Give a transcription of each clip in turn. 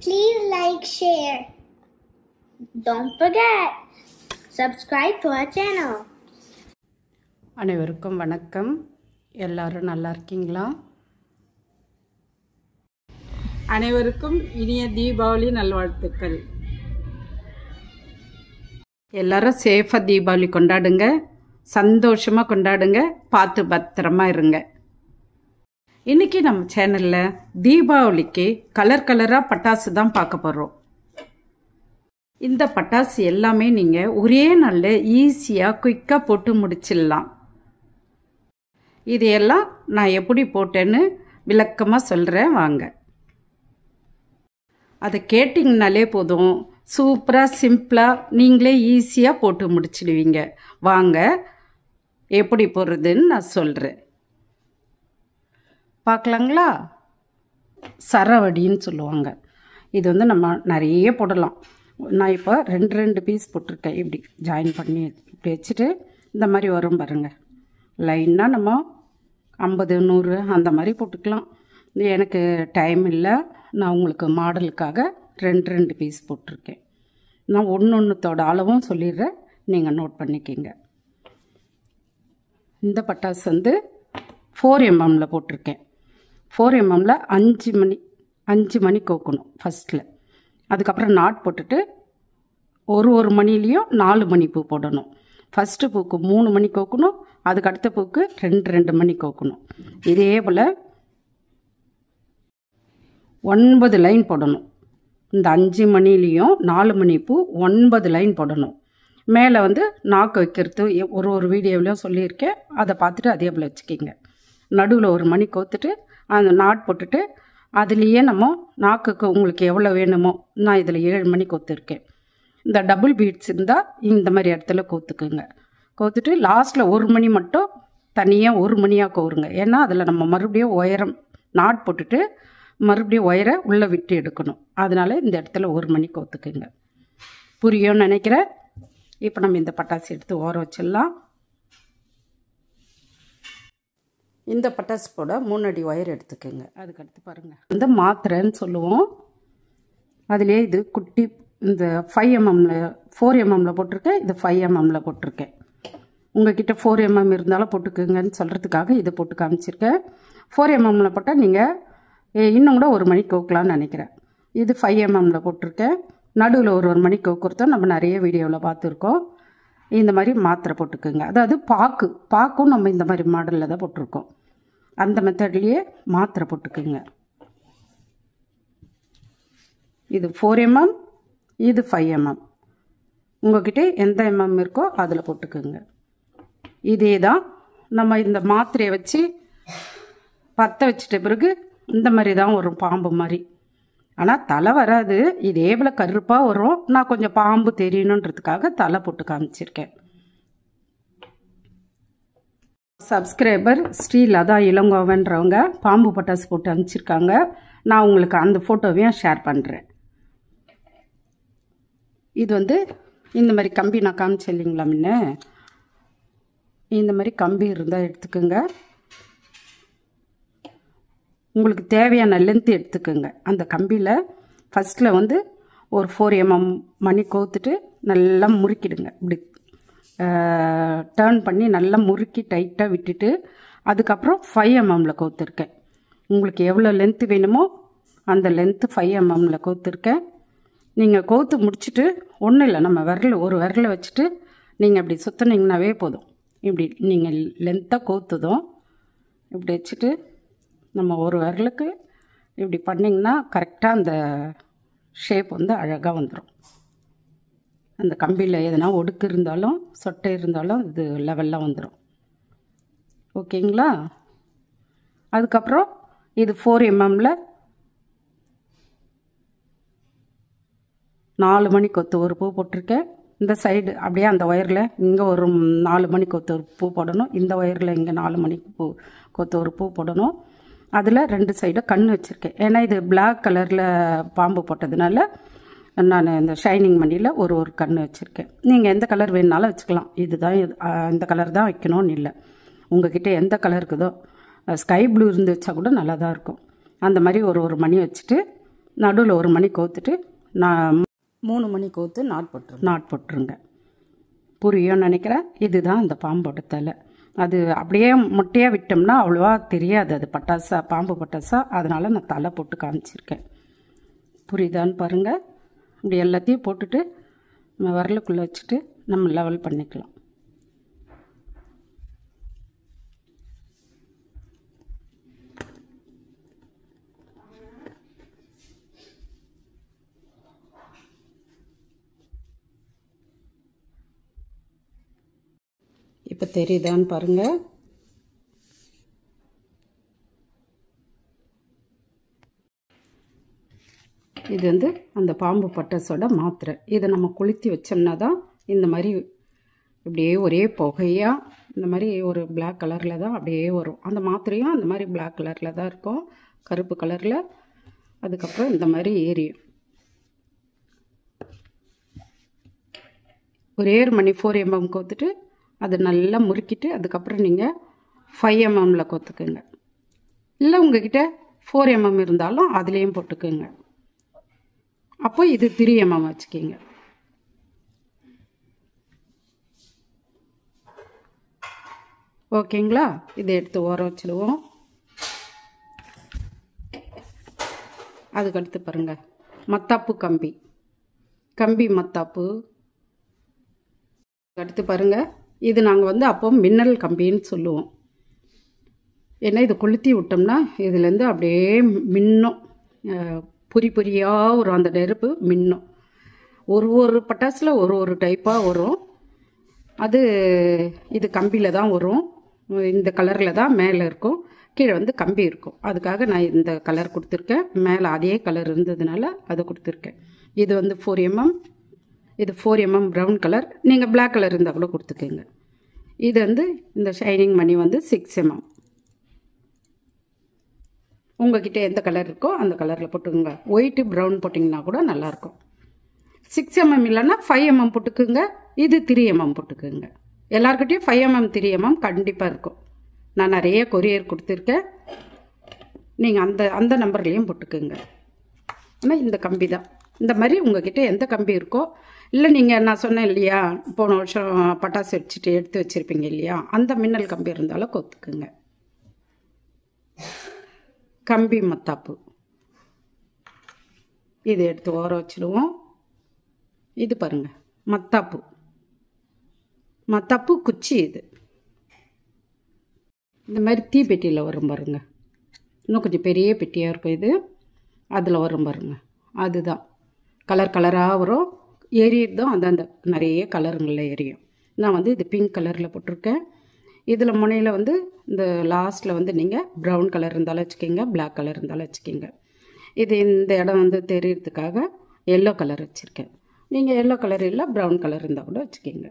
Please like, share. Don't forget, subscribe to our channel. அனைவருக்கும் வணக்கம். எல்லாரும் நல்லா இருக்கீங்களா? அனைவருக்கும் இனிய தீபாவளி நல்வாழ்த்துக்கள். எல்லாரும் சேஃபாக தீபாவளி கொண்டாடுங்க, சந்தோஷமாக கொண்டாடுங்க, பார்த்து பத்திரமா இருங்க. இன்றைக்கி நம்ம சேனலில் தீபாவளிக்கு கலர் கலராக பட்டாசு தான் பார்க்க போகிறோம். இந்த பட்டாசு எல்லாமே நீங்கள் ஒரே நாளில் ஈஸியாக குயிக்காக போட்டு முடிச்சிடலாம். இதையெல்லாம் நான் எப்படி போட்டேன்னு விளக்கமாக சொல்கிறேன் வாங்க. அதை கேட்டிங்கனாலே போதும், சூப்பராக சிம்பிளாக நீங்களே ஈஸியாக போட்டு முடிச்சிடுவீங்க. வாங்க எப்படி போடுறதுன்னு நான் சொல்கிறேன். பார்க்கலாங்களா? சரவடின்னு சொல்லுவாங்க. இது வந்து நம்ம நிறைய போடலாம். நான் இப்போ ரெண்டு பீஸ் போட்டிருக்கேன். இப்படி ஜாயின் பண்ணி இப்படி வச்சுட்டு இந்த மாதிரி வரும் பாருங்கள். லைனாக நம்ம 50 100 அந்த மாதிரி போட்டுக்கலாம். எனக்கு டைம் இல்லை, நான் உங்களுக்கு மாடலுக்காக ரெண்டு பீஸ் போட்டிருக்கேன். நான் ஒன்றொன்றுத்தோட அளவும் சொல்லிடுறேன், நீங்கள் நோட் பண்ணிக்கிங்க. இந்த பட்டாசு வந்து 4 mm போட்டிருக்கேன். 4 mm 5 மணி கோக்கணும் ஃபஸ்ட்டில். அதுக்கப்புறம் நாட் போட்டுட்டு ஒரு மணிலேயும் 4 மணி பூ போடணும். ஃபஸ்ட்டு பூக்கு 3 மணி கோக்கணும், அதுக்கு அடுத்த பூக்கு 2 மணி கோக்கணும். இதே போல் 9 லைன் போடணும். இந்த 5 மணிலேயும் 4 மணி பூ 9 லைன் போடணும். மேலே வந்து நாக்கு வைக்கிறது ஒரு வீடியோவிலையும் சொல்லியிருக்கேன், அதை பார்த்துட்டு அதே போல் வச்சுக்கிங்க. நடுவில் 1 மணி கோத்துட்டு அந்த நாட் போட்டுட்டு அதுலேயே நம்ம நாக்குக்கு உங்களுக்கு எவ்வளோ வேணுமோ, நான் இதில் 7 மணி கோத்துருக்கேன். இந்த டபுள் பீட்ஸ் இருந்தால் இந்த மாதிரி இடத்துல கோத்துக்குங்க. கோத்துட்டு லாஸ்ட்டில் 1 மணி மட்டும் தனியாக 1 மணியாக கோருங்க. ஏன்னா அதில் நம்ம மறுபடியும் உயரம் நாட் போட்டுட்டு மறுபடியும் ஒயரை உள்ளே விட்டு எடுக்கணும். அதனால் இந்த இடத்துல 1 மணி கோத்துக்குங்க. புரியும்னு நினைக்கிறேன். இப்போ நம்ம இந்த பட்டாசு எடுத்து ஓர வச்சிடலாம். இந்த பட்டாசு போட 3 அடி ஒயர் எடுத்துக்கோங்க. அதுக்கடுத்து பாருங்கள், இந்த மாத்திரைன்னு சொல்லுவோம். அதிலே இது குட்டி இந்த 5 mm 4 mm போட்டிருக்கேன், இது 5 mm போட்டிருக்கேன். உங்கள்கிட்ட 4 mm இருந்தாலும் போட்டுக்குங்கன்னு சொல்கிறதுக்காக இதை போட்டு காமிச்சிருக்கேன். 4 mm போட்டால் நீங்கள் இன்னும் கூட 1 மணி கோக்கலான்னு நினைக்கிறேன். இது 5 mm போட்டிருக்கேன். நடுவில் 1 மணி கோக்குறதும் நம்ம நிறைய வீடியோவில் பார்த்துருக்கோம். இந்த மாதிரி மாத்திரை போட்டுக்குங்க. அதாவது பாக்கும் நம்ம இந்த மாதிரி மாடலில் தான் போட்டிருக்கோம். அந்த மெத்தட்லேயே மாத்திரை போட்டுக்குங்க. இது 4 mm, இது 5 mm. உங்கள்கிட்ட எந்த mm இருக்கோ அதில் போட்டுக்குங்க. இதே தான் நம்ம இந்த மாத்திரையை வச்சு பற்ற வச்சிட்ட பிறகு இந்த மாதிரி தான் வரும், பாம்பு மாதிரி. ஆனால் தலை வராது, இதே போல் கருப்பாக வரும். நான் கொஞ்சம் பாம்பு தெரியணுன்றதுக்காக தலை போட்டு காமிச்சிருக்கேன். சப்ஸ்கிரைபர் ஸ்ரீலதா இளங்கோவன்றவங்க பாம்பு பட்டாசு போட்டு அனுப்பிச்சிருக்காங்க. நான் உங்களுக்கு அந்த ஃபோட்டோவையும் ஷேர் பண்ணுறேன். இது வந்து இந்த மாதிரி கம்பி நான் காமிச்சு இல்லைங்களா முன்ன, இந்த மாதிரி கம்பி இருந்தால் எடுத்துக்கோங்க. உங்களுக்கு தேவையான லென்த்து எடுத்துக்கோங்க. அந்த கம்பியில் ஃபஸ்ட்டில் வந்து ஒரு 4 mm மணி கோத்துட்டு நல்லா முறுக்கிடுங்க. இப்படி டேர்ன் பண்ணி நல்லா முறுக்கி டைட்டாக விட்டுட்டு அதுக்கப்புறம் 5 mm கோத்துருக்கேன். உங்களுக்கு எவ்வளோ லென்த்து வேணுமோ அந்த லென்த்து 5 mm கோத்துருக்கேன். நீங்கள் கோத்து முடிச்சுட்டு ஒன்றும் இல்லை, நம்ம ஒரு விரலை வச்சுட்டு நீங்கள் இப்படி சுற்றினீங்கன்னாவே போதும். இப்படி நீங்கள் லென்த்தாக கோத்துதும் இப்படி வச்சுட்டு நம்ம ஒரு விரலுக்கு இப்படி பண்ணிங்கன்னா கரெக்டாக அந்த ஷேப் வந்து அழகாக வந்துடும். அந்த கம்பியில் எதனா ஒடுக்கு இருந்தாலும் சொட்டை இருந்தாலும் இது லெவலில் வந்துடும். ஓகேங்களா? அதுக்கப்புறம் இது 4 mm 4 மணி கொத்து ஒரு பூ போட்டிருக்கேன். இந்த சைடு அப்படியே அந்த ஒயரில் இங்கே ஒரு 4 மணி கொத்து ஒரு பூ போடணும். இந்த ஒயரில் இங்கே 4 மணி கொத்து ஒரு பூ போடணும். அதில் 2 சைடும் கண் வச்சுருக்கேன். ஏன்னா இது பிளாக் கலரில் பாம்பு போட்டதுனால நான் இந்த ஷைனிங் மணியில் ஒரு கண் வச்சுருக்கேன். நீங்கள் எந்த கலர் வேணுனாலும் வச்சுக்கலாம். இதுதான் இந்த கலர் தான் வைக்கணும்னு இல்லை. உங்கள்கிட்ட எந்த கலர் இருக்குதோ, ஸ்கை ப்ளூ இருந்து வச்சா கூட நல்லா தான் இருக்கும். அந்த மாதிரி ஒரு மணி வச்சுட்டு நடுவில் 1 மணி கோத்துட்டு நான் 3 மணி கோத்து நாட் போட்டுருங்க. புரியும்னு நினைக்கிறேன். இதுதான் அந்த பாம்போட தலை. அது அப்படியே மொட்டையாக விட்டோம்னா அவ்வளோவா தெரியாது அது பட்டாசா பாம்பு பட்டாசா. அதனால் நான் தலை போட்டு காமிச்சிருக்கேன். புரியுதான்னு பாருங்கள். இப்படி எல்லாத்தையும் போட்டுட்டு நம்ம விரலுக்குள்ளே வச்சுட்டு நம்ம லெவல் பண்ணிக்கலாம். இப்போ தெரியுதான்னு பாருங்கள். இது வந்து அந்த பாம்பு பட்டாசோட மாத்திரை. இதை நம்ம கொளுத்தி வச்சோம்னா தான் இந்த மாதிரி இப்படியே ஒரே புகையாக இந்த மாதிரி ஒரு பிளாக் கலரில் தான் அப்படியே வரும். அந்த மாத்திரையும் அந்த மாதிரி பிளாக் கலரில் தான் இருக்கும், கருப்பு கலரில். அதுக்கப்புறம் இந்த மாதிரி ஏரியும். ஒரே ஒரு மணி 4 mm கோத்துட்டு அதை நல்லா முறுக்கிட்டு அதுக்கப்புறம் நீங்கள் 5 mmல கோத்துக்குங்க. இல்லை உங்ககிட்ட 4 mm இருந்தாலும் அதுலேயும் போட்டுக்குங்க. அப்போ இது 3 mm வச்சுக்கிங்க. ஓகேங்களா? இதை எடுத்து ஊற வச்சுடுவோம். அதுக்கடுத்து பாருங்கள், மத்தாப்பு கம்பி மத்தாப்பு. அடுத்து பாருங்கள், இது நாங்கள் வந்து அப்போ மின்னல் கம்பின்னு சொல்லுவோம். ஏன்னா இது கொளுத்தி விட்டோம்னா இதுலேருந்து அப்படியே மின்னும், பொரியாக வரும். அந்த நெருப்பு மின்னும். ஒரு பட்டாசில் ஒரு டைப்பாக வரும். அது இது கம்பியில் தான் வரும். இந்த கலரில் தான் மேலே இருக்கும், கீழே வந்து கம்பி இருக்கும். அதுக்காக நான் இந்த கலர் கொடுத்துருக்கேன். மேலே அதே கலர் இருந்ததுனால அதை கொடுத்துருக்கேன். இது வந்து 4 mm. இது 4 mm ப்ரௌன் கலர். நீங்கள் பிளாக் கலர் இருந்தால் கூட கொடுத்துக்கோங்க. இது வந்து இந்த ஷைனிங் மணி வந்து 6 mm. உங்கள்கிட்ட எந்த கலர் இருக்கோ அந்த கலரில் போட்டுக்கோங்க. ஒயிட்டு ப்ரௌன் போட்டிங்கன்னா கூட நல்லாயிருக்கும். 6 mm இல்லைன்னா 5 mm போட்டுக்குங்க. இது 3 mm போட்டுக்குங்க. எல்லாருக்கிட்டையும் 5 mm 3 mm கண்டிப்பாக இருக்கும். நான் நிறைய கொரியர் கொடுத்துருக்கேன். நீங்கள் அந்த நம்பர்லேயும் போட்டுக்குங்க. ஆனால் இந்த கம்பி தான். இந்த மாதிரி உங்கள்கிட்ட எந்த கம்பி இருக்கோ, இல்லை நீங்கள் நான் சொன்னேன் இல்லையா, போன வருஷம் பட்டாசு எடுத்து வச்சுருப்பீங்க இல்லையா, அந்த மின்னல் கம்பி இருந்தாலும் கொத்துக்குங்க. கம்பி மத்தாப்பு இது எடுத்து ஊற வச்சுடுவோம். இது பாருங்கள், மத்தாப்பு குச்சி. இது இந்த மாதிரி தீப்பெட்டியில் வரும் பாருங்க. இன்னும் கொஞ்சம் பெரிய பெட்டியாக இருக்கும் இது. அதில் வரும் பாருங்க. அதுதான் கலராக வரும். எரியுதும் அந்த நிறைய கலருங்களில் எரியும். நான் வந்து இது பிங்க் கலரில் போட்டிருக்கேன். இதில் முனையில் வந்து இந்த லாஸ்ட்டில் வந்து நீங்கள் ப்ரௌன் கலர் இருந்தாலும் வச்சுக்கிங்க, பிளாக் கலர் இருந்தாலும் வச்சுக்கிங்க. இது இந்த இடம் வந்து தெரியறதுக்காக எல்லோ கலர் வச்சுருக்கேன். நீங்கள் எல்லோ கலர் இல்லை ப்ரௌன் கலர் இருந்தால் கூட வச்சுக்கிங்க.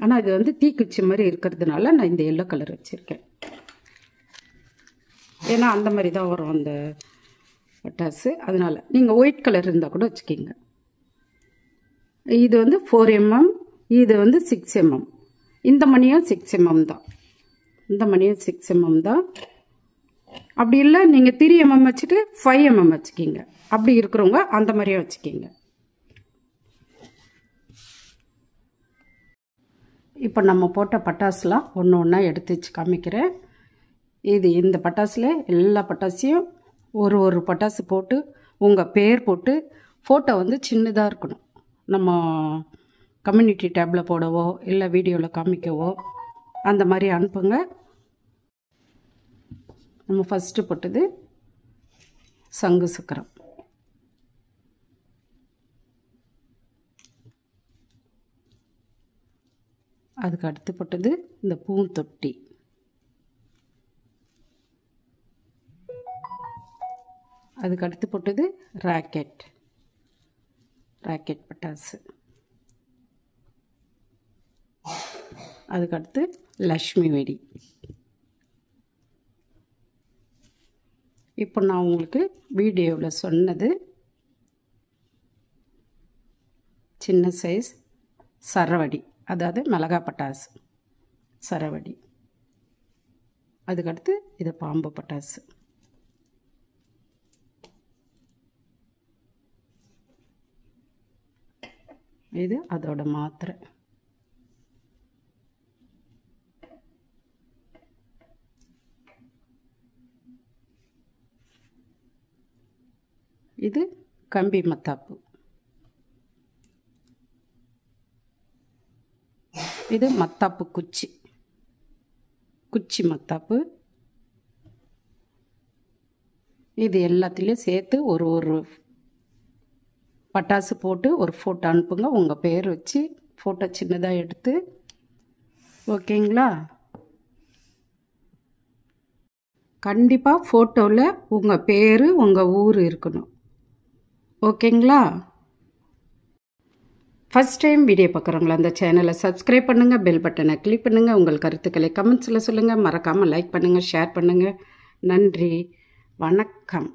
ஆனால் இது வந்து தீக்குச்சி மாதிரி இருக்கிறதுனால நான் இந்த எல்லோ கலர் வச்சுருக்கேன். ஏன்னா அந்த மாதிரி தான் வரும் அந்த பட்டாசு. அதனால் நீங்கள் ஒயிட் கலர் இருந்தால் கூட வச்சுக்கிங்க. இது வந்து 4 mm, இது வந்து 6 mm. இந்த மணியும் 6 mm தான். அப்படி இல்லை நீங்கள் 3 mm வச்சுட்டு 5 mm வச்சுக்கிங்க. அப்படி இருக்கிறவங்க அந்த மாதிரியே வச்சுக்கிங்க. இப்போ நம்ம போட்ட பட்டாசுலாம் ஒன்றா எடுத்து வச்சு காமிக்கிறேன். இந்த பட்டாசில் எல்லா பட்டாசையும் ஒரு பட்டாசு போட்டு உங்கள் பேர் போட்டு ஃபோட்டோ வந்து சின்னதாக இருக்கணும். நம்ம கம்யூனிட்டி டேப்பில் போடவோ இல்லை வீடியோவில் காமிக்கவோ அந்த மாதிரி அனுப்புங்க. நம்ம ஃபஸ்ட்டு போட்டது சங்கு சக்கரம். அதுக்கு அடுத்து போட்டது இந்த பூந்தொட்டி. அதுக்கு அடுத்து போட்டது ராக்கெட் பட்டாசு. அதுக்கடுத்து லக்ஷ்மி வெடி. இப்போ நான் உங்களுக்கு வீடியோவில் சொன்னது சின்ன சைஸ் சரவடி, அதாவது மிளகா பட்டாசு சரவடி. அதுக்கடுத்து இது பாம்பு பட்டாசு. இது அதோட மாத்திரை. இது கம்பி மத்தாப்பு. இது மத்தாப்பு குச்சி மத்தாப்பு. இது எல்லாத்துலேயும் சேர்த்து ஒரு பட்டாசு போட்டு ஒரு ஃபோட்டோ அனுப்புங்க. உங்கள் பேர் வச்சு ஃபோட்டோ சின்னதாக எடுத்து. ஓகேங்களா? கண்டிப்பாக ஃபோட்டோவில் உங்கள் பேர் உங்கள் ஊர் இருக்கணும். ஓகேங்களா? ஃபஸ்ட் டைம் வீடியோ பார்க்குறவங்களா அந்த சேனலை சப்ஸ்கிரைப் பண்ணுங்கள், பெல் பட்டனை கிளிக் பண்ணுங்கள். உங்கள் கருத்துக்களை கமெண்ட்ஸில் சொல்லுங்கள். மறக்காமல் லைக் பண்ணுங்கள், ஷேர் பண்ணுங்கள். நன்றி, வணக்கம்.